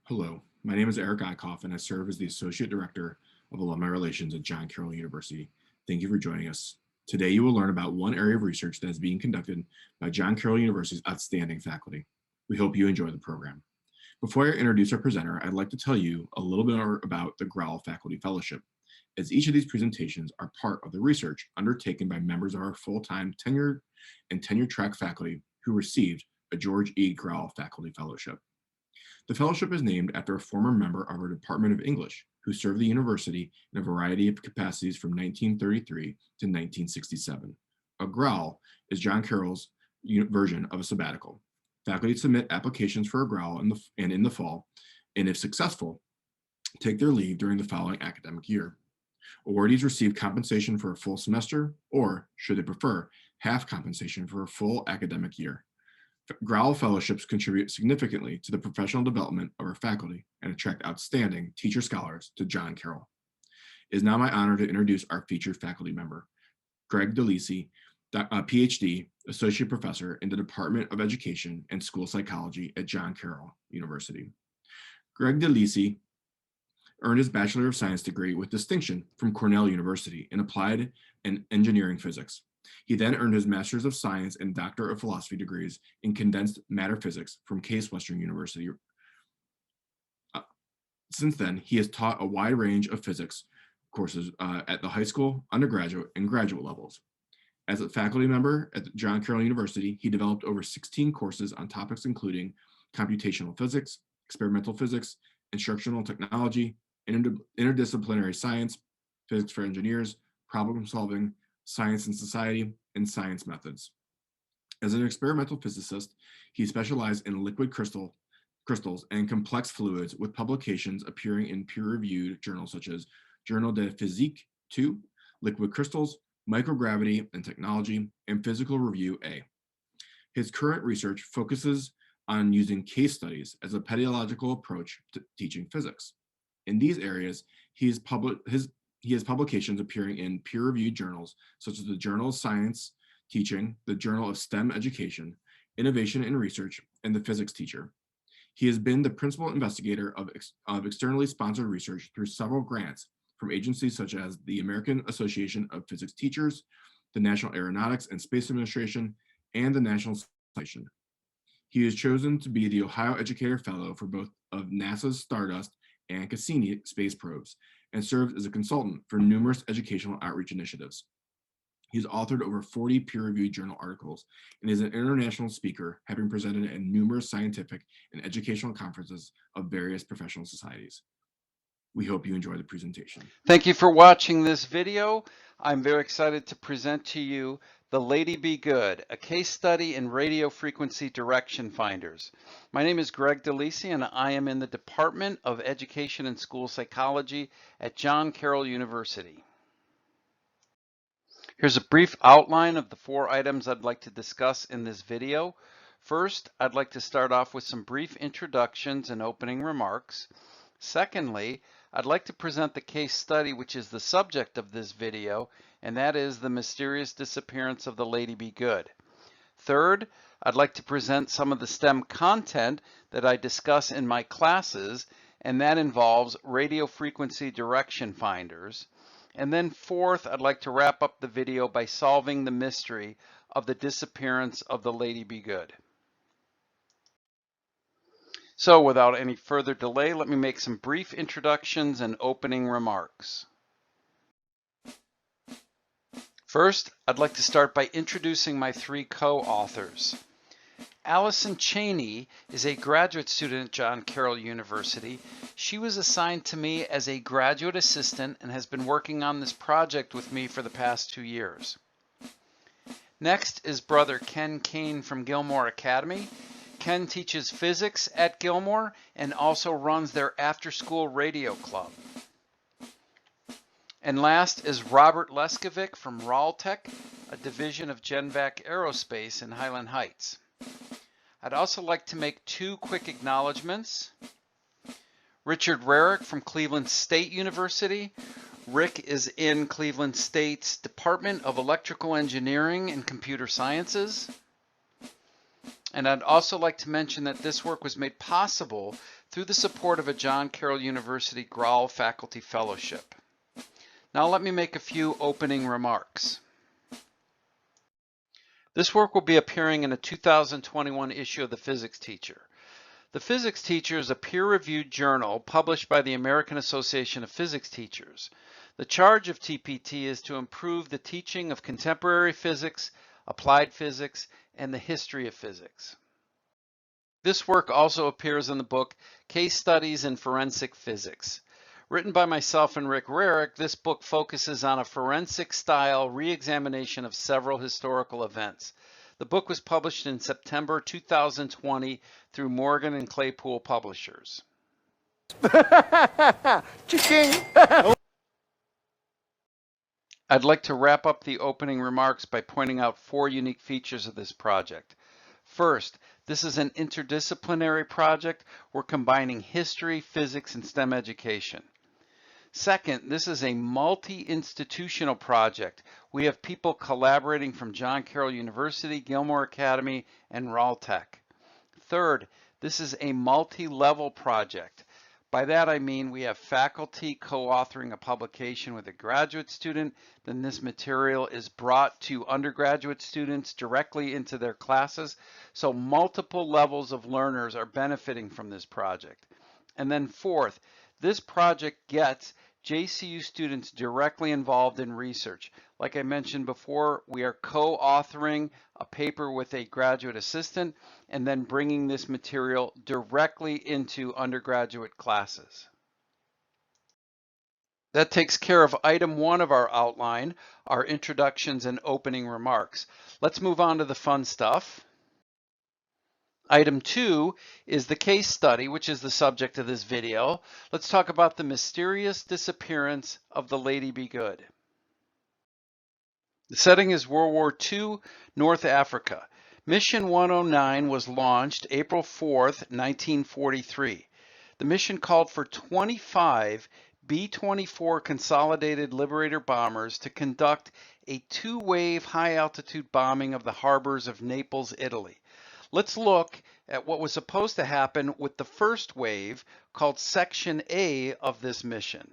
Hello, my name is Eric Eickhoff, and I serve as the Associate Director of Alumni Relations at John Carroll University. Thank you for joining us. Today, you will learn about one area of research that is being conducted by John Carroll University's outstanding faculty. We hope you enjoy the program. Before I introduce our presenter, I'd like to tell you a little bit more about the Grauel Faculty Fellowship, as each of these presentations are part of the research undertaken by members of our full-time tenured and tenure-track faculty who received a George E. Grauel Faculty Fellowship. The fellowship is named after a former member of our Department of English who served the university in a variety of capacities from 1933 to 1967. A Grauel is John Carroll's version of a sabbatical. Faculty submit applications for a Grauel in the fall, and if successful, take their leave during the following academic year. Awardees receive compensation for a full semester, or, should they prefer, half compensation for a full academic year. Grauel fellowships contribute significantly to the professional development of our faculty and attract outstanding teacher scholars to John Carroll. It is now my honor to introduce our featured faculty member, Greg DiLisi, PhD, Associate Professor in the Department of Education and School Psychology at John Carroll University. Greg DiLisi earned his Bachelor of Science degree with distinction from Cornell University in Applied and Engineering Physics. He then earned his Master's of Science and Doctor of Philosophy degrees in Condensed Matter Physics from Case Western University. Since then, he has taught a wide range of physics courses at the high school, undergraduate, and graduate levels. As a faculty member at John Carroll University, he developed over 16 courses on topics including computational physics, experimental physics, instructional technology, interdisciplinary science, physics for engineers, problem solving, science and society, and science methods. As an experimental physicist, he specialized in liquid crystals and complex fluids with publications appearing in peer-reviewed journals such as Journal de Physique 2, Liquid Crystals, Microgravity and Technology, and Physical Review A. His current research focuses on using case studies as a pedagogical approach to teaching physics. In these areas, he has publications appearing in peer-reviewed journals such as the Journal of Science Teaching, the Journal of STEM Education, Innovation in Research, and the Physics Teacher. He has been the principal investigator of externally sponsored research through several grants from agencies such as the American Association of Physics Teachers, the National Aeronautics and Space Administration, and the National Science Foundation. He is chosen to be the Ohio Educator Fellow for both of NASA's Stardust and Cassini space probes, and serves as a consultant for numerous educational outreach initiatives. He's authored over 40 peer-reviewed journal articles and is an international speaker, having presented at numerous scientific and educational conferences of various professional societies. We hope you enjoy the presentation. Thank you for watching this video. I'm very excited to present to you The Lady Be Good, a case study in radio frequency direction finders. My name is Greg DiLisi, and I am in the Department of Education and School Psychology at John Carroll University. Here's a brief outline of the 4 items I'd like to discuss in this video. First, I'd like to start off with some brief introductions and opening remarks. Secondly, I'd like to present the case study which is the subject of this video, and that is the mysterious disappearance of the Lady Be Good. Third, I'd like to present some of the STEM content that I discuss in my classes, and that involves radio frequency direction finders. And then fourth, I'd like to wrap up the video by solving the mystery of the disappearance of the Lady Be Good. So without any further delay, let me make some brief introductions and opening remarks. First, I'd like to start by introducing my 3 co-authors. Allison Cheney is a graduate student at John Carroll University. She was assigned to me as a graduate assistant and has been working on this project with me for the past 2 years. Next is brother Ken Kane from Gilmore Academy. Ken teaches physics at Gilmore and also runs their after-school radio club. And last is Robert Leskovic from Raltech, a division of Genvac Aerospace in Highland Heights. I'd also like to make 2 quick acknowledgments. Richard Rarick from Cleveland State University. Rick is in Cleveland State's Department of Electrical Engineering and Computer Sciences. And I'd also like to mention that this work was made possible through the support of a John Carroll University Grauel Faculty Fellowship. Now let me make a few opening remarks. This work will be appearing in a 2021 issue of the Physics Teacher. The Physics Teacher is a peer-reviewed journal published by the American Association of Physics Teachers. The charge of TPT is to improve the teaching of contemporary physics, applied physics, and the history of physics. This work also appears in the book Case Studies in Forensic Physics. Written by myself and Rick Rarick, this book focuses on a forensic-style re-examination of several historical events. The book was published in September 2020 through Morgan and Claypool Publishers. I'd like to wrap up the opening remarks by pointing out 4 unique features of this project. First, this is an interdisciplinary project. We're combining history, physics, and STEM education. Second, this is a multi-institutional project. We have people collaborating from John Carroll University, Gilmour Academy, and Ralltech. Third, this is a multi-level project. By that I mean we have faculty co-authoring a publication with a graduate student, then this material is brought to undergraduate students directly into their classes, so multiple levels of learners are benefiting from this project. And then fourth, this project gets JCU students directly involved in research. Like I mentioned before, we are co-authoring a paper with a graduate assistant and then bringing this material directly into undergraduate classes. That takes care of item 1 of our outline, our introductions and opening remarks. Let's move on to the fun stuff. Item 2 is the case study, which is the subject of this video. Let's talk about the mysterious disappearance of the Lady Be Good. The setting is World War II, North Africa. Mission 109 was launched April 4th, 1943. The mission called for 25 B-24 Consolidated Liberator bombers to conduct a 2-wave high-altitude bombing of the harbors of Naples, Italy. Let's look at what was supposed to happen with the first wave, called Section A of this mission.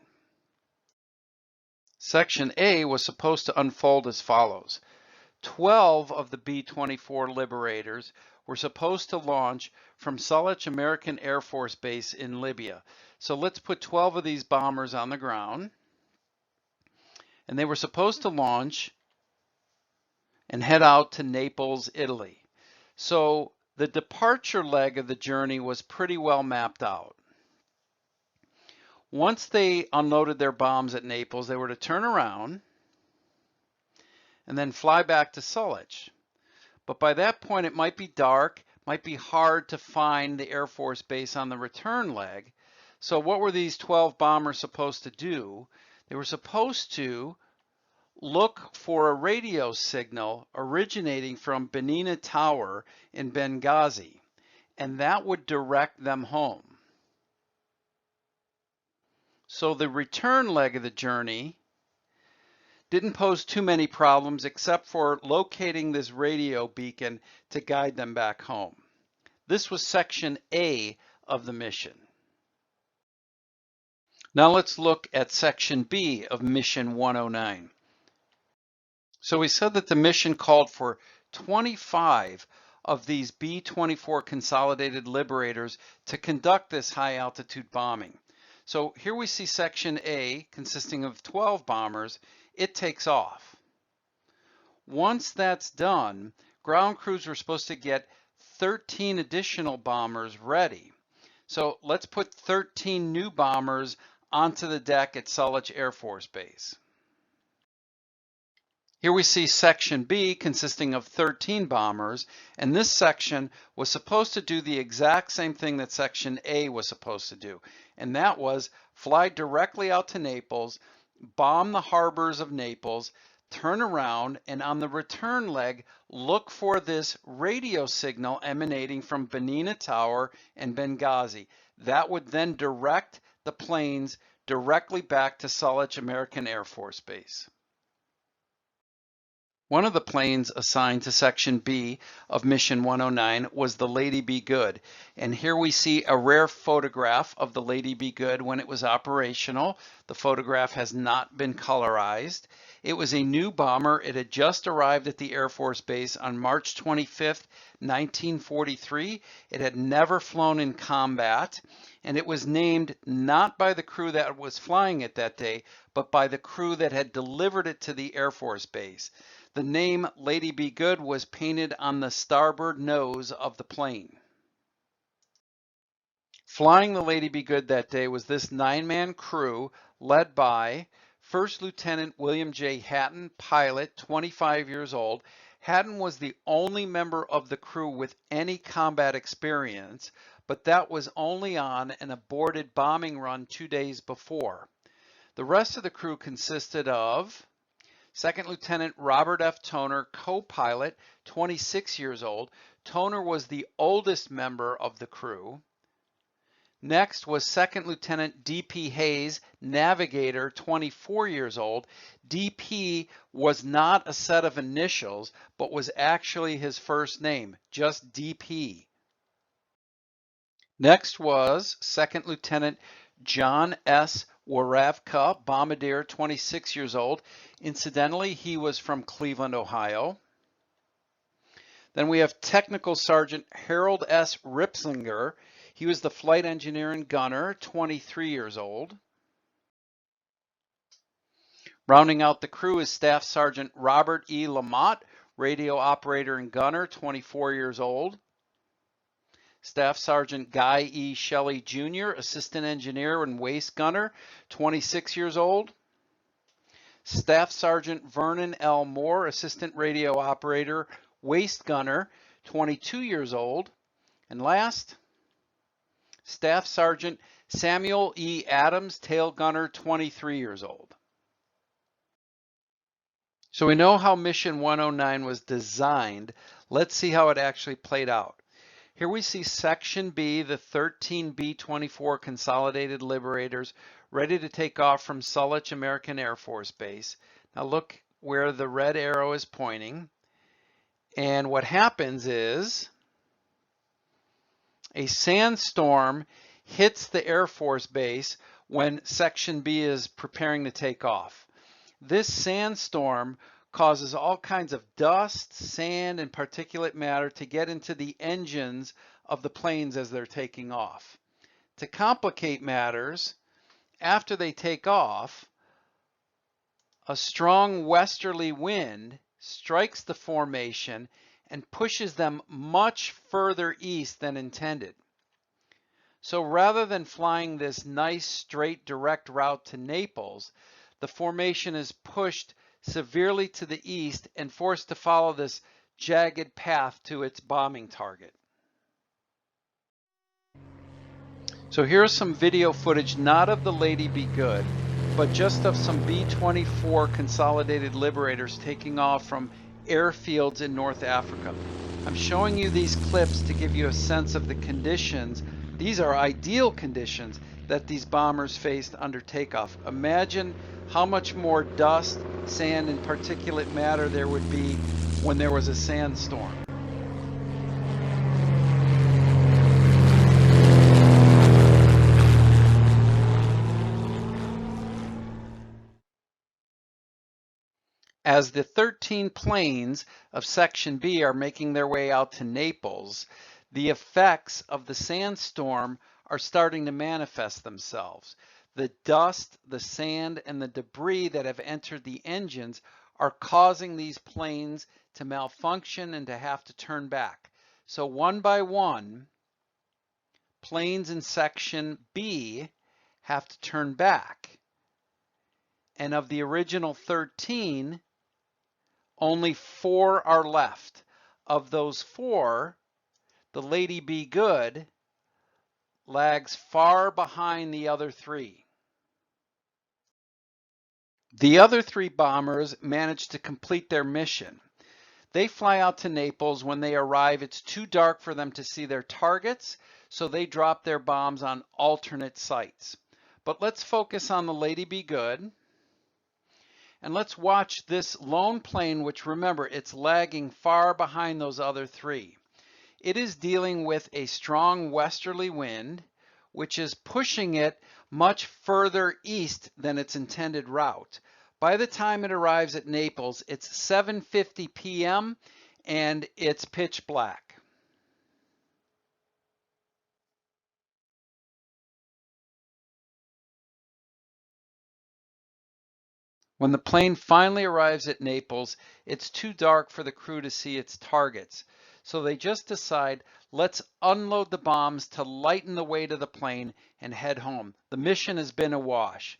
Section A was supposed to unfold as follows. 12 of the B-24 Liberators were supposed to launch from Sullach American Air Force Base in Libya. So let's put 12 of these bombers on the ground. And they were supposed to launch and head out to Naples, Italy. So the departure leg of the journey was pretty well mapped out. Once they unloaded their bombs at Naples, they were to turn around and then fly back to Sullach. But by that point, it might be dark, might be hard to find the Air Force Base on the return leg. So what were these 12 bombers supposed to do? They were supposed to look for a radio signal originating from Benina Tower in Benghazi, and that would direct them home. So the return leg of the journey didn't pose too many problems except for locating this radio beacon to guide them back home. This was Section A of the mission. Now let's look at Section B of Mission 109. So we said that the mission called for 25 of these B-24 Consolidated Liberators to conduct this high-altitude bombing. So here we see Section A consisting of 12 bombers. It takes off. Once that's done, ground crews were supposed to get 13 additional bombers ready. So let's put 13 new bombers onto the deck at Sullach Air Force Base. Here we see Section B consisting of 13 bombers, and this section was supposed to do the exact same thing that Section A was supposed to do, and that was fly directly out to Naples, bomb the harbors of Naples, turn around, and on the return leg, look for this radio signal emanating from Benina Tower and Benghazi. That would then direct the planes directly back to Sullach American Air Force Base. One of the planes assigned to Section B of Mission 109 was the Lady Be Good. And here we see a rare photograph of the Lady Be Good when it was operational. The photograph has not been colorized. It was a new bomber. It had just arrived at the Air Force Base on March 25th, 1943. It had never flown in combat, and it was named not by the crew that was flying it that day, but by the crew that had delivered it to the Air Force Base. The name Lady Be Good was painted on the starboard nose of the plane. Flying the Lady Be Good that day was this 9-man crew led by First Lieutenant William J. Hatton, pilot, 25 years old. Hatton was the only member of the crew with any combat experience, but that was only on an aborted bombing run 2 days before. The rest of the crew consisted of Second Lieutenant Robert F. Toner, co-pilot, 26 years old. Toner was the oldest member of the crew. Next was Second Lieutenant D.P. Hayes, navigator, 24 years old. D.P. was not a set of initials, but was actually his first name, just D.P. Next was Second Lieutenant John S. Waravka, bombardier, 26 years old. Incidentally, he was from Cleveland, Ohio. Then we have Technical Sergeant Harold S. Ripslinger. He was the flight engineer and gunner, 23 years old. Rounding out the crew is Staff Sergeant Robert E. Lamott, radio operator and gunner, 24 years old. Staff Sergeant Guy E. Shelley Jr., assistant engineer and waist gunner, 26 years old. Staff Sergeant Vernon L. Moore, assistant radio operator, waist gunner, 22 years old. And last, Staff Sergeant Samuel E. Adams, tail gunner, 23 years old. So we know how Mission 109 was designed. Let's see how it actually played out. Here we see Section B, the 13 B-24 Consolidated Liberators, ready to take off from Sullach American Air Force Base. Now look where the red arrow is pointing. And what happens is a sandstorm hits the Air Force Base when Section B is preparing to take off. This sandstorm causes all kinds of dust, sand, and particulate matter to get into the engines of the planes as they're taking off. To complicate matters, after they take off, a strong westerly wind strikes the formation and pushes them much further east than intended. So rather than flying this nice, straight, direct route to Naples, the formation is pushed severely to the east and forced to follow this jagged path to its bombing target. So here's some video footage, not of the Lady Be Good, but just of some B-24 Consolidated Liberators taking off from airfields in North Africa. I'm showing you these clips to give you a sense of the conditions. These are ideal conditions that these bombers faced under takeoff. Imagine how much more dust, sand, and particulate matter there would be when there was a sandstorm. As the 13 planes of Section B are making their way out to Naples, the effects of the sandstorm are starting to manifest themselves. The dust, the sand, and the debris that have entered the engines are causing these planes to malfunction and to have to turn back. So one by one, planes in Section B have to turn back. And of the original 13, only 4 are left. Of those 4, the Lady Be Good lags far behind the other 3. The other 3 bombers managed to complete their mission. They fly out to Naples. When they arrive, it's too dark for them to see their targets, so they drop their bombs on alternate sites. But let's focus on the Lady Be Good. And let's watch this lone plane, which remember, it's lagging far behind those other three. It is dealing with a strong westerly wind, which is pushing it much further east than its intended route. By the time it arrives at Naples, it's 7:50 p.m. and it's pitch black. When the plane finally arrives at Naples, it's too dark for the crew to see its targets. So they just decide, let's unload the bombs to lighten the weight of the plane and head home. The mission has been a wash.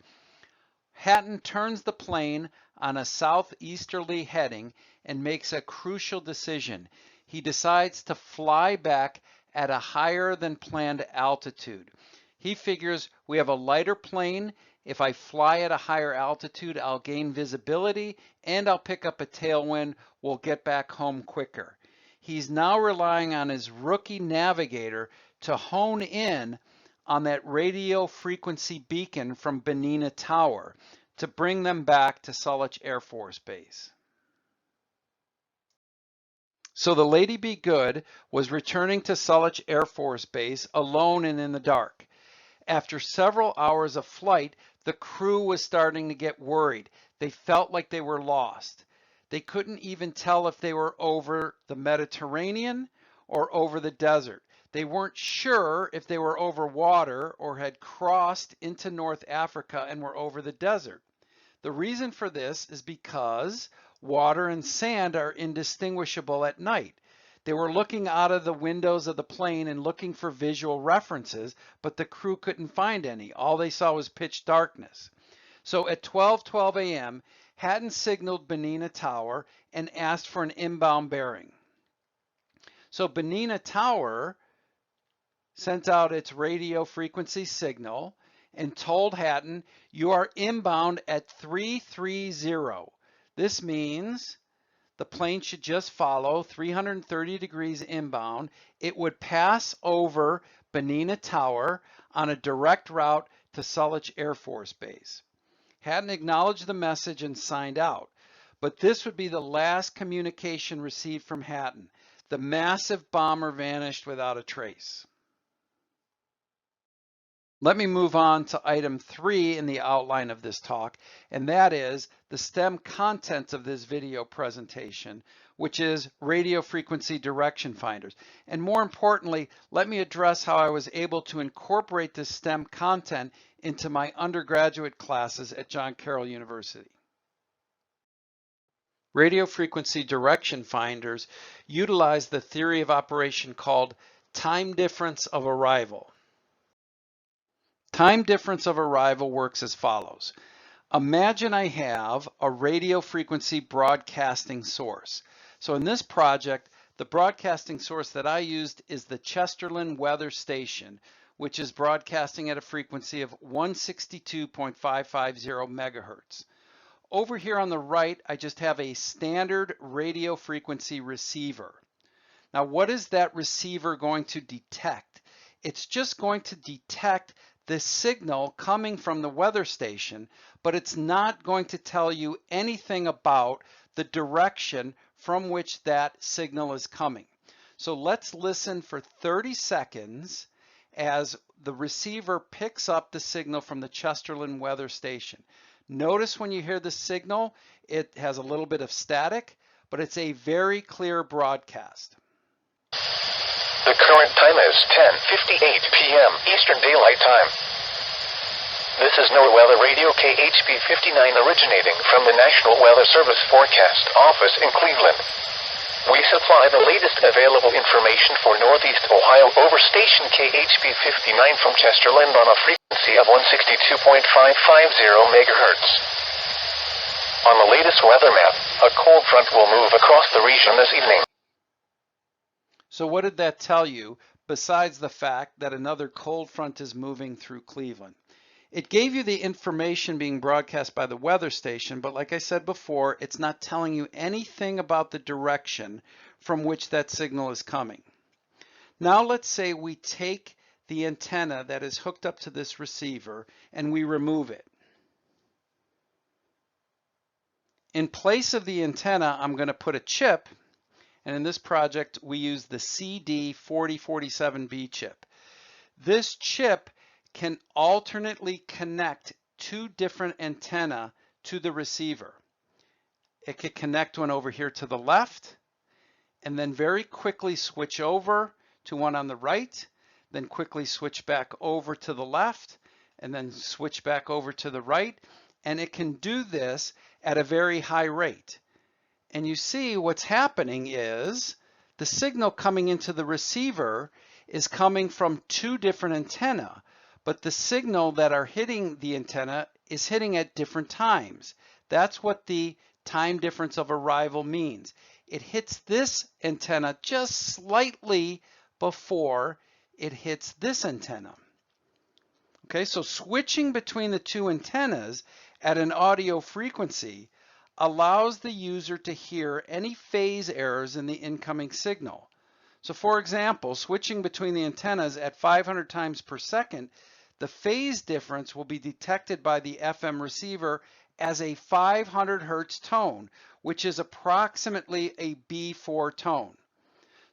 Hatton turns the plane on a southeasterly heading and makes a crucial decision. He decides to fly back at a higher than planned altitude. He figures we have a lighter plane. If I fly at a higher altitude, I'll gain visibility and I'll pick up a tailwind. We'll get back home quicker. He's now relying on his rookie navigator to hone in on that radio frequency beacon from Benina Tower to bring them back to Sullach Air Force Base. So the Lady Be Good was returning to Sullach Air Force Base alone and in the dark. After several hours of flight, the crew was starting to get worried. They felt like they were lost. They couldn't even tell if they were over the Mediterranean or over the desert. They weren't sure if they were over water or had crossed into North Africa and were over the desert. The reason for this is because water and sand are indistinguishable at night. They were looking out of the windows of the plane and looking for visual references, but the crew couldn't find any. All they saw was pitch darkness. So at 12:12 a.m., Hatton signaled Benina Tower and asked for an inbound bearing. So Benina Tower sent out its radio frequency signal and told Hatton, you are inbound at 330. This means the plane should just follow 330 degrees inbound. It would pass over Benina Tower on a direct route to Sullach Air Force Base. Hatton acknowledged the message and signed out. But this would be the last communication received from Hatton. The massive bomber vanished without a trace. Let me move on to item 3 in the outline of this talk, and that is the STEM content of this video presentation, which is radio frequency direction finders. And more importantly, let me address how I was able to incorporate this STEM content into my undergraduate classes at John Carroll University. Radio frequency direction finders utilize the theory of operation called time difference of arrival. Time difference of arrival works as follows. Imagine I have a radio frequency broadcasting source. So in this project, the broadcasting source that I used is the Chesterland Weather Station, which is broadcasting at a frequency of 162.550 megahertz. Over here on the right, I just have a standard radio frequency receiver. Now, what is that receiver going to detect? It's just going to detect the signal coming from the weather station, but it's not going to tell you anything about the direction from which that signal is coming. So let's listen for 30 seconds as the receiver picks up the signal from the Chesterland Weather Station. Notice when you hear the signal, it has a little bit of static, but it's a very clear broadcast. The current time is 10:58 p.m. Eastern Daylight Time. This is NOAA Weather Radio KHB 59 originating from the National Weather Service Forecast Office in Cleveland. We supply the latest available information for Northeast Ohio over station KHB 59 from Chesterland on a frequency of 162.550 megahertz. On the latest weather map, a cold front will move across the region this evening. So what did that tell you, besides the fact that another cold front is moving through Cleveland? It gave you the information being broadcast by the weather station, but like I said before, it's not telling you anything about the direction from which that signal is coming. Now let's say we take the antenna that is hooked up to this receiver and we remove it. In place of the antenna, I'm going to put a chip, and in this project, we use the CD4047B chip. This chip can alternately connect two different antennae to the receiver. It could connect one over here to the left, and then very quickly switch over to one on the right, then quickly switch back over to the left, and then switch back over to the right. And it can do this at a very high rate. And you see what's happening is the signal coming into the receiver is coming from two different antennae, but the signal that are hitting the antenna is hitting at different times. That's what the time difference of arrival means. It hits this antenna just slightly before it hits this antenna. Okay, so switching between the two antennas at an audio frequency allows the user to hear any phase errors in the incoming signal. So for example, switching between the antennas at 500 times per second, the phase difference will be detected by the FM receiver as a 500 hertz tone, which is approximately a B4 tone.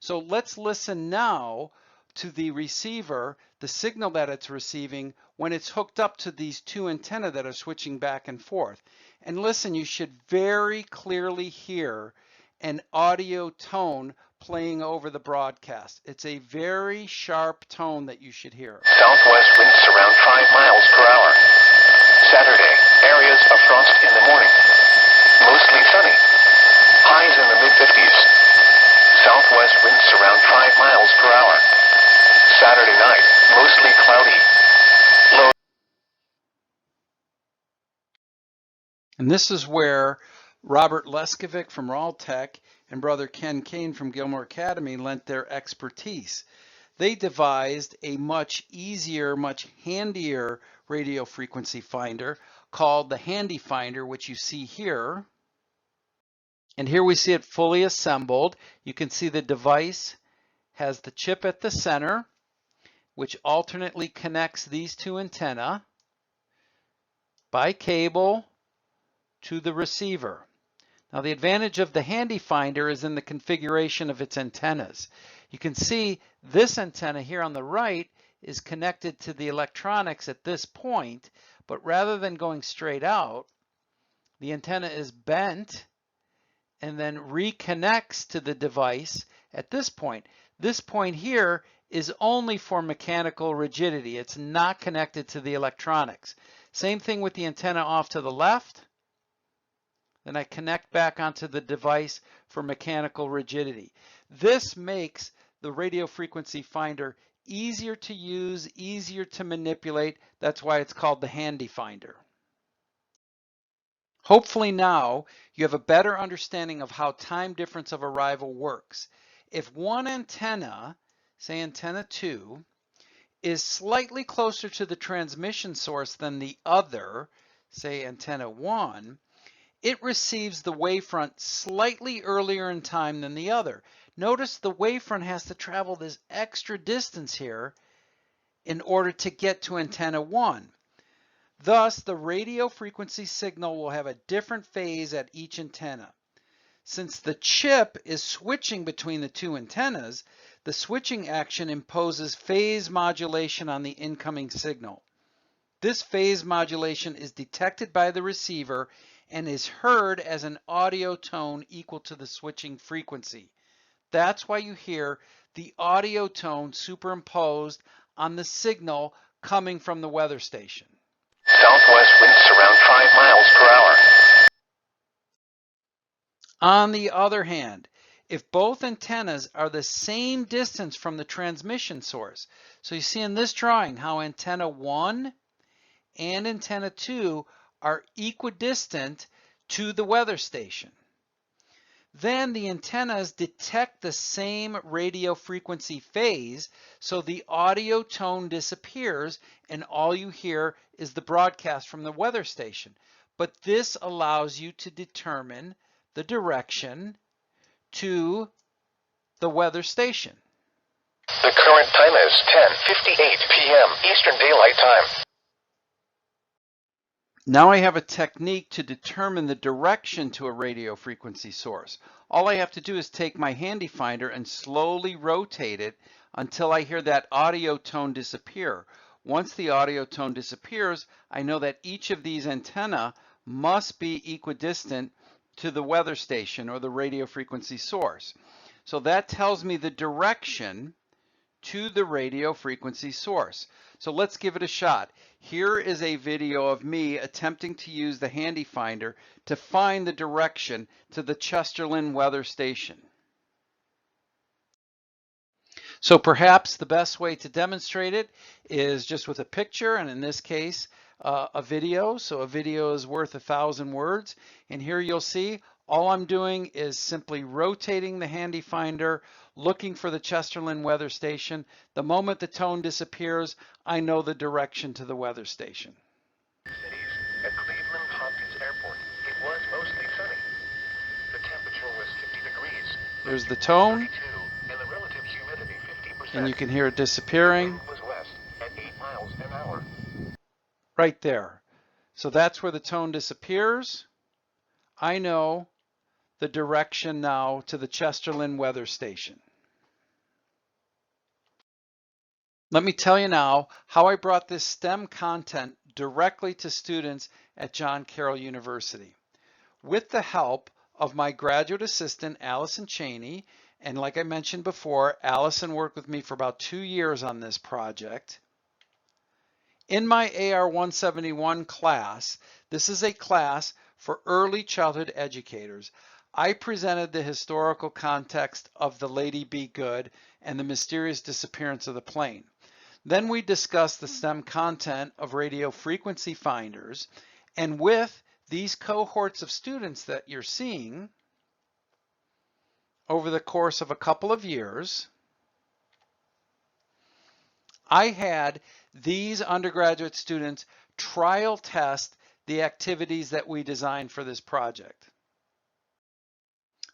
So let's listen now to the receiver, the signal that it's receiving when it's hooked up to these two antennae that are switching back and forth. And listen, you should very clearly hear an audio tone playing over the broadcast. It's a very sharp tone that you should hear. Southwest winds around 5 miles per hour. Saturday, areas of frost in the morning. Mostly sunny. Highs in the mid-50s. Southwest winds around 5 miles per hour. Saturday night, mostly cloudy. Low. And this is where Robert Leskovic from Tech and brother Ken Kane from Gilmore Academy lent their expertise. They devised a much easier, much handier radio frequency finder called the Handy Finder, which you see here. And here we see it fully assembled. You can see the device has the chip at the center, which alternately connects these two antennae by cable to the receiver. Now the advantage of the Handy Finder is in the configuration of its antennas. You can see this antenna here on the right is connected to the electronics at this point, but rather than going straight out, the antenna is bent and then reconnects to the device at this point. This point here is only for mechanical rigidity. It's not connected to the electronics. Same thing with the antenna off to the left. Then I connect back onto the device for mechanical rigidity. This makes the radio frequency finder easier to use, easier to manipulate. That's why it's called the Handy Finder. Hopefully now you have a better understanding of how time difference of arrival works. If one antenna, say antenna 2, is slightly closer to the transmission source than the other, say antenna 1, it receives the wavefront slightly earlier in time than the other. Notice the wavefront has to travel this extra distance here in order to get to antenna 1. Thus, the radio frequency signal will have a different phase at each antenna. Since the chip is switching between the two antennas, the switching action imposes phase modulation on the incoming signal. This phase modulation is detected by the receiver and is heard as an audio tone equal to the switching frequency. That's why you hear the audio tone superimposed on the signal coming from the weather station. Southwest winds around 5 miles per hour. On the other hand, if both antennas are the same distance from the transmission source, so you see in this drawing how antenna 1 and antenna 2 are equidistant to the weather station, then the antennas detect the same radio frequency phase, so the audio tone disappears and all you hear is the broadcast from the weather station. But this allows you to determine the direction to the weather station. The current time is 10:58 p.m. Eastern Daylight Time. Now I have a technique to determine the direction to a radio frequency source. All I have to do is take my handy finder and slowly rotate it until I hear that audio tone disappear. Once the audio tone disappears, I know that each of these antennae must be equidistant to the weather station or the radio frequency source. So that tells me the direction to the radio frequency source. So let's give it a shot. Here is a video of me attempting to use the handy finder to find the direction to the Chesterland weather station. So perhaps the best way to demonstrate it is just with a picture, and in this case, a video. So a video is worth 1,000 words. And here you'll see all I'm doing is simply rotating the handy finder, looking for the Chesterland weather station. The moment the tone disappears, I know the direction to the weather station. At Cleveland Hopkins Airport, it was mostly sunny. The temperature was 50 degrees. There's the tone, 32, and the relative humidity 50%. and you can hear it disappearing. The wind was west at 8 miles an hour. Right there. So that's where the tone disappears. I know the direction now to the Chesterland weather station. Let me tell you now how I brought this STEM content directly to students at John Carroll University. With the help of my graduate assistant, Allison Cheney, and like I mentioned before, Allison worked with me for about 2 years on this project. In my AR-171 class, this is a class for early childhood educators, I presented the historical context of the Lady Be Good and the mysterious disappearance of the plane. Then we discussed the STEM content of radio frequency finders, and with these cohorts of students that you're seeing over the course of a couple of years, I had these undergraduate students trial test the activities that we designed for this project.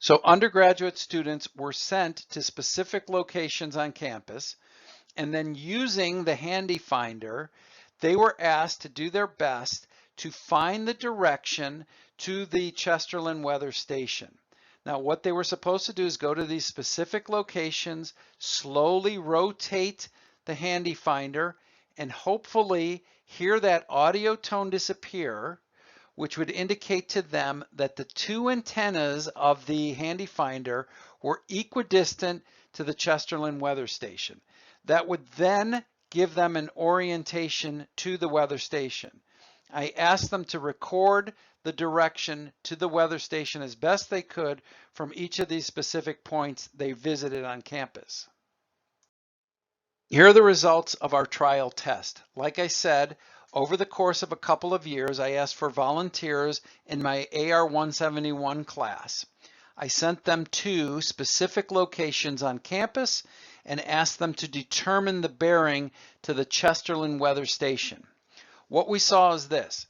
So undergraduate students were sent to specific locations on campus, and then using the handy finder, they were asked to do their best to find the direction to the Chesterland weather station. Now, what they were supposed to do is go to these specific locations, slowly rotate the handy finder, and hopefully hear that audio tone disappear, which would indicate to them that the two antennas of the handy finder were equidistant to the Chesterland weather station. That would then give them an orientation to the weather station. I asked them to record the direction to the weather station as best they could from each of these specific points they visited on campus. Here are the results of our trial test. Like I said, over the course of a couple of years, I asked for volunteers in my AR-171 class. I sent them to specific locations on campus and asked them to determine the bearing to the Chesterland weather station. What we saw is this.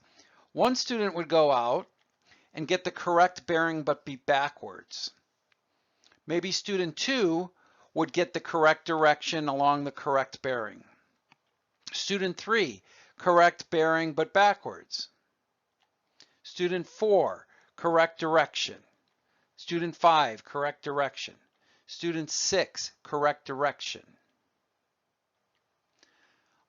One student would go out and get the correct bearing but be backwards. Maybe student 2 would get the correct direction along the correct bearing. Student 3, correct bearing but backwards. Student 4, correct direction. Student 5, correct direction. Student 6, correct direction.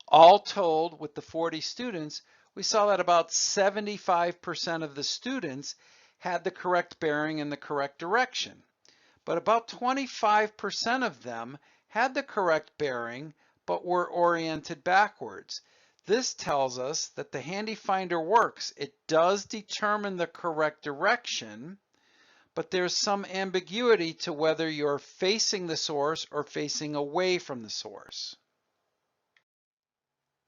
All told, with the 40 students, we saw that about 75% of the students had the correct bearing and the correct direction. But about 25% of them had the correct bearing but were oriented backwards. This tells us that the handy finder works. It does determine the correct direction, but there's some ambiguity to whether you're facing the source or facing away from the source.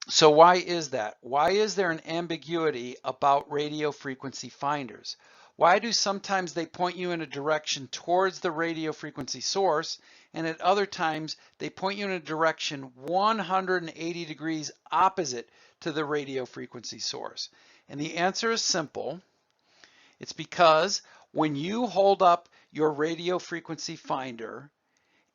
So why is that? Why is there an ambiguity about radio frequency finders? Why do sometimes they point you in a direction towards the radio frequency source, and at other times they point you in a direction 180 degrees opposite to the radio frequency source? And the answer is simple. It's because when you hold up your radio frequency finder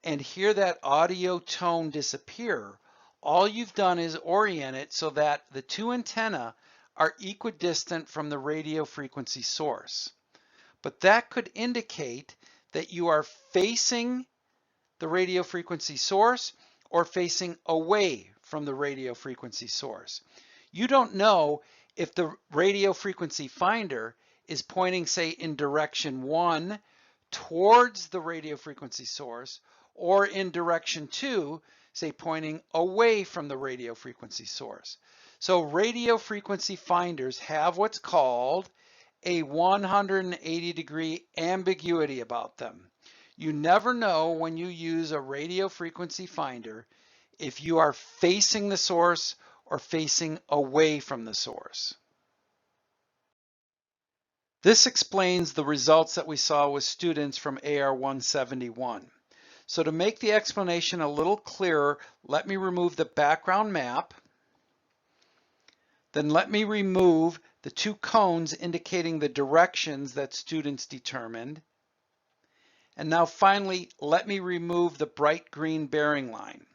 and hear that audio tone disappear, all you've done is orient it so that the two antennae are equidistant from the radio frequency source. But that could indicate that you are facing the radio frequency source or facing away from the radio frequency source. You don't know if the radio frequency finder is pointing, say, in direction 1 towards the radio frequency source, or in direction 2, say, pointing away from the radio frequency source. So radio frequency finders have what's called a 180-degree ambiguity about them. You never know when you use a radio frequency finder if you are facing the source or facing away from the source. This explains the results that we saw with students from AR 171. So to make the explanation a little clearer, let me remove the background map. Then let me remove the two cones indicating the directions that students determined. And now finally, let me remove the bright green bearing line.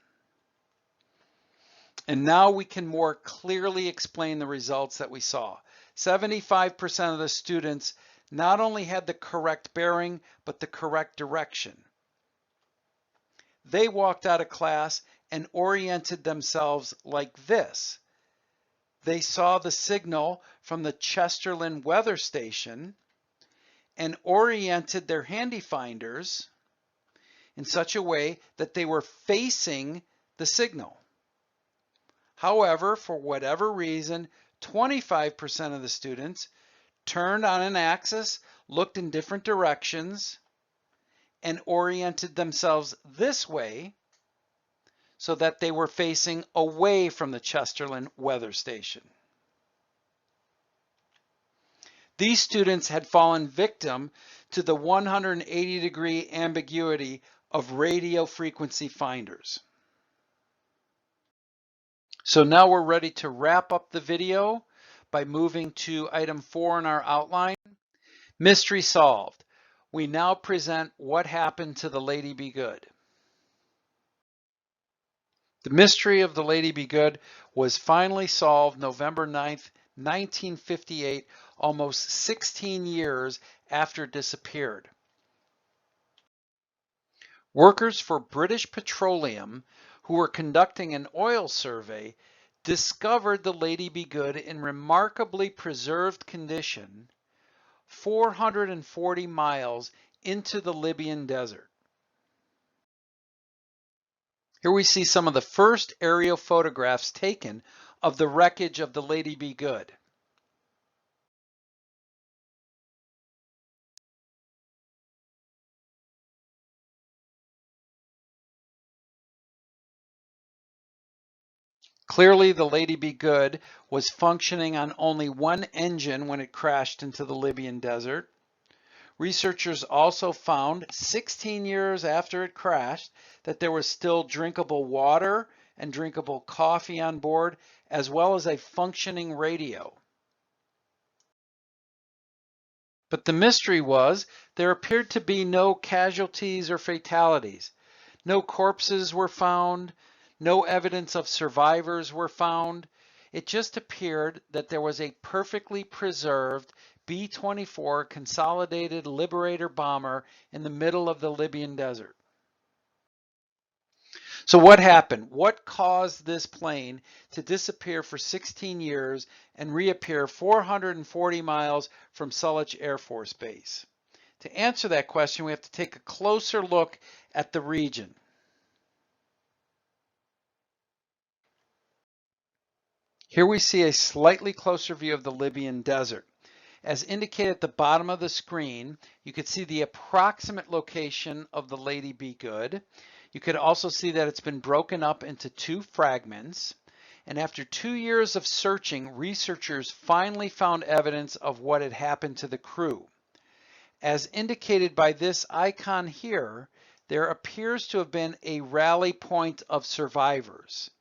And now we can more clearly explain the results that we saw. 75% of the students not only had the correct bearing, but the correct direction. They walked out of class and oriented themselves like this. They saw the signal from the Chesterland weather station and oriented their handy finders in such a way that they were facing the signal. However, for whatever reason, 25% of the students turned on an axis, looked in different directions, and oriented themselves this way so that they were facing away from the Chesterland weather station. These students had fallen victim to the 180-degree ambiguity of radio frequency finders. So now we're ready to wrap up the video by moving to item 4 in our outline. Mystery solved. We now present what happened to the Lady Be Good. The mystery of the Lady Be Good was finally solved November 9th, 1958, almost 16 years after it disappeared. Workers for British Petroleum who were conducting an oil survey discovered the Lady Be Good in remarkably preserved condition 440 miles into the Libyan desert. Here we see some of the first aerial photographs taken of the wreckage of the Lady Be Good. Clearly, the Lady Be Good was functioning on only one engine when it crashed into the Libyan desert. Researchers also found 16 years after it crashed that there was still drinkable water and drinkable coffee on board, as well as a functioning radio. But the mystery was there appeared to be no casualties or fatalities. No corpses were found. No evidence of survivors were found. It just appeared that there was a perfectly preserved B-24 Consolidated Liberator bomber in the middle of the Libyan desert. So what happened? What caused this plane to disappear for 16 years and reappear 440 miles from Sullach Air Force Base? To answer that question, we have to take a closer look at the region. Here we see a slightly closer view of the Libyan desert. As indicated at the bottom of the screen, you could see the approximate location of the Lady Be Good. You could also see that it's been broken up into two fragments. And after 2 years of searching, researchers finally found evidence of what had happened to the crew. As indicated by this icon here, there appears to have been a rally point of survivors.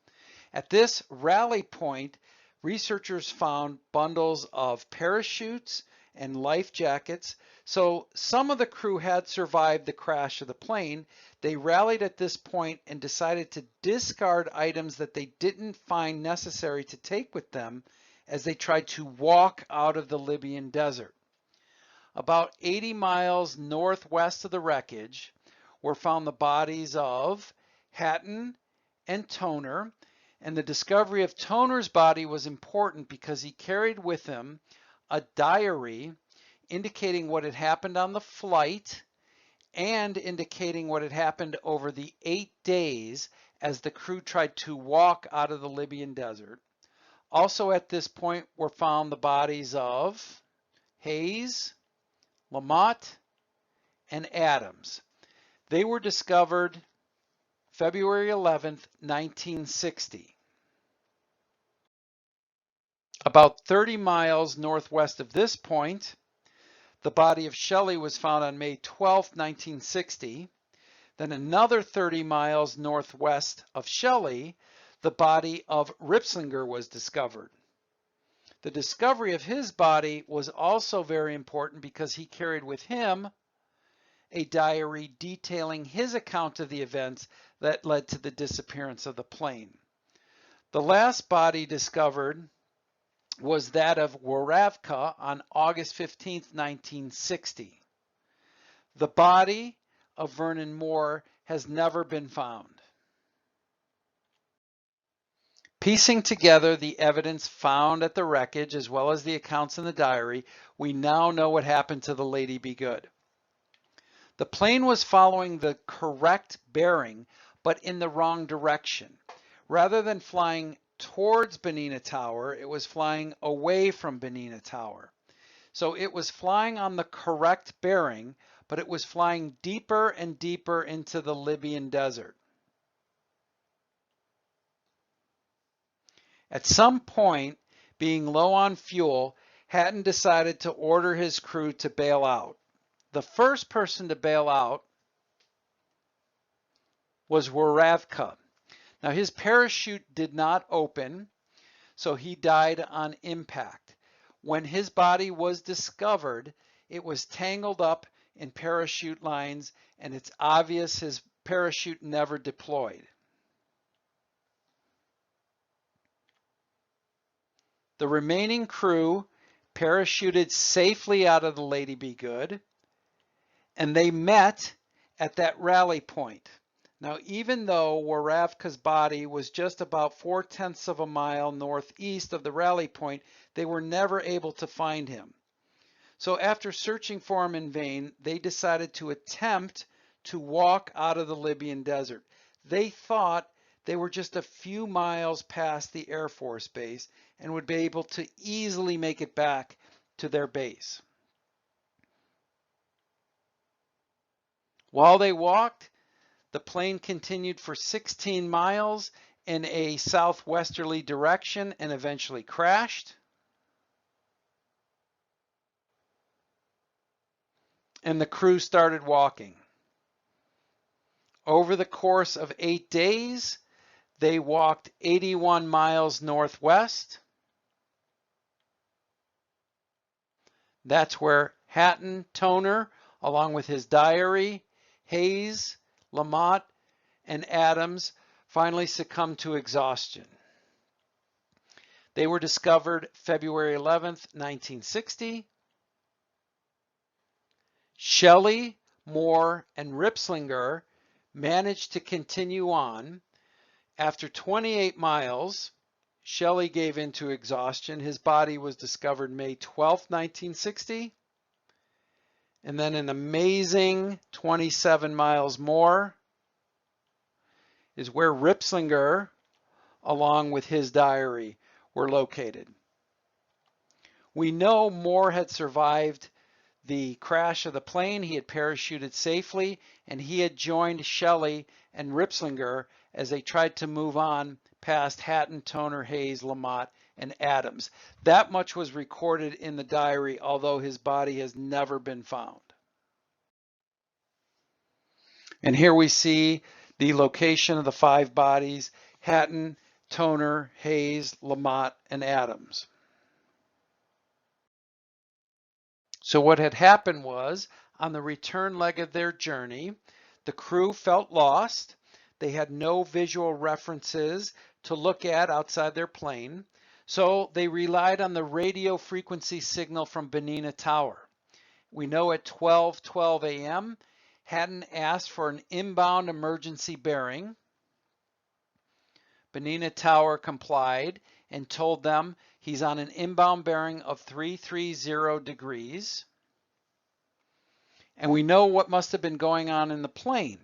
At this rally point, researchers found bundles of parachutes and life jackets. So some of the crew had survived the crash of the plane. They rallied at this point and decided to discard items that they didn't find necessary to take with them as they tried to walk out of the Libyan desert. About 80 miles northwest of the wreckage were found the bodies of Hatton and Toner, and the discovery of Toner's body was important because he carried with him a diary indicating what had happened on the flight and indicating what had happened over the 8 days as the crew tried to walk out of the Libyan desert. Also at this point were found the bodies of Hayes, Lamott, and Adams. They were discovered February 11th, 1960. About 30 miles northwest of this point, the body of Shelley was found on May 12, 1960. Then another 30 miles northwest of Shelley, the body of Ripslinger was discovered. The discovery of his body was also very important because he carried with him a diary detailing his account of the events that led to the disappearance of the plane. The last body discovered was that of Waravka on August 15, 1960. The body of Vernon Moore has never been found. Piecing together the evidence found at the wreckage as well as the accounts in the diary, we now know what happened to the Lady Be Good. The plane was following the correct bearing, but in the wrong direction. Rather than flying towards Benina Tower, it was flying away from Benina Tower. So it was flying on the correct bearing, but it was flying deeper and deeper into the Libyan desert. At some point, being low on fuel, Hatton decided to order his crew to bail out. The first person to bail out was Waravka. Now his parachute did not open, so he died on impact. When his body was discovered, it was tangled up in parachute lines, and it's obvious his parachute never deployed. The remaining crew parachuted safely out of the Lady Be Good, and they met at that rally point. Now, even though Waravka's body was just about 4/10 of a mile northeast of the rally point, they were never able to find him. So after searching for him in vain, they decided to attempt to walk out of the Libyan desert. They thought they were just a few miles past the Air Force base and would be able to easily make it back to their base. While they walked, the plane continued for 16 miles in a southwesterly direction and eventually crashed. And the crew started walking. Over the course of 8 days, they walked 81 miles northwest. That's where Hatton, Toner, along with his diary, Hayes, Lamott, and Adams finally succumbed to exhaustion. They were discovered February 11th, 1960. Shelley, Moore, and Ripslinger managed to continue on. After 28 miles, Shelley gave in to exhaustion. His body was discovered May 12, 1960. And then an amazing 27 miles more is where Ripslinger, along with his diary, were located. We know Moore had survived the crash of the plane. He had parachuted safely, and he had joined Shelley and Ripslinger as they tried to move on past Hatton, Toner, Hayes, Lamott, and Adams. That much was recorded in the diary, although his body has never been found. And here we see the location of the 5 bodies: Hatton, Toner, Hayes, Lamott, and Adams. So what had happened was, on the return leg of their journey, the crew felt lost. They had no visual references to look at outside their plane. So they relied on the radio frequency signal from Benina Tower. We know at 12:12 a.m., Hatton asked for an inbound emergency bearing. Benina Tower complied and told them he's on an inbound bearing of 330 degrees. And we know what must have been going on in the plane.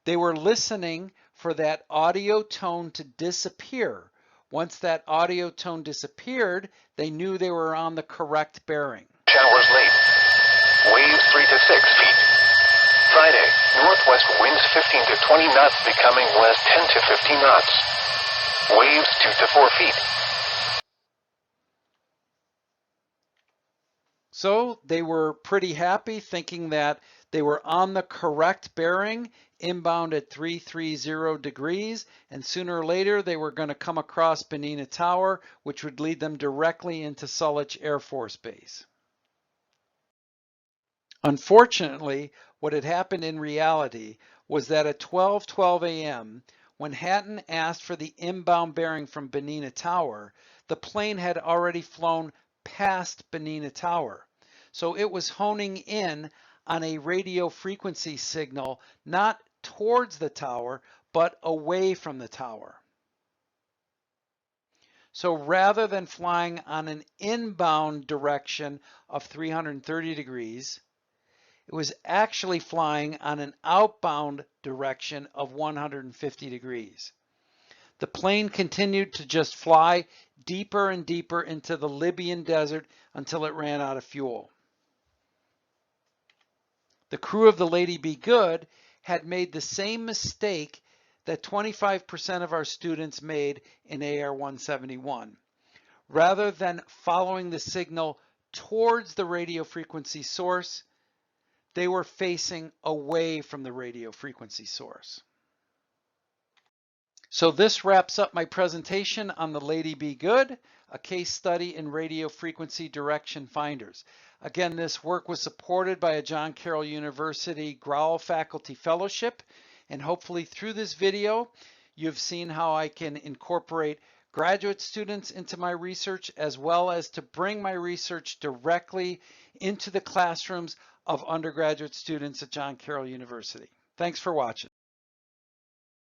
They were listening for that audio tone to disappear. Once that audio tone disappeared, they knew they were on the correct bearing. Showers late. Waves 3 to 6 feet. Friday, northwest winds 15 to 20 knots becoming west 10 to 15 knots. Waves 2 to 4 feet. So they were pretty happy, thinking that they were on the correct bearing, inbound at 330 degrees, and sooner or later they were going to come across Benina Tower, which would lead them directly into Sullich Air Force Base. Unfortunately, what had happened in reality was that at 12:12 a.m., when Hatton asked for the inbound bearing from Benina Tower, the plane had already flown past Benina Tower. So it was honing in on a radio frequency signal, not towards the tower, but away from the tower. So rather than flying on an inbound direction of 330 degrees, it was actually flying on an outbound direction of 150 degrees. The plane continued to just fly deeper and deeper into the Libyan desert until it ran out of fuel. The crew of the Lady Be Good had made the same mistake that 25% of our students made in AR-171. Rather than following the signal towards the radio frequency source, they were facing away from the radio frequency source. So this wraps up my presentation on the Lady Be Good, a case study in radio frequency direction finders. Again, this work was supported by a John Carroll University Grauel Faculty Fellowship, and hopefully through this video, you've seen how I can incorporate graduate students into my research, as well as to bring my research directly into the classrooms of undergraduate students at John Carroll University. Thanks for watching.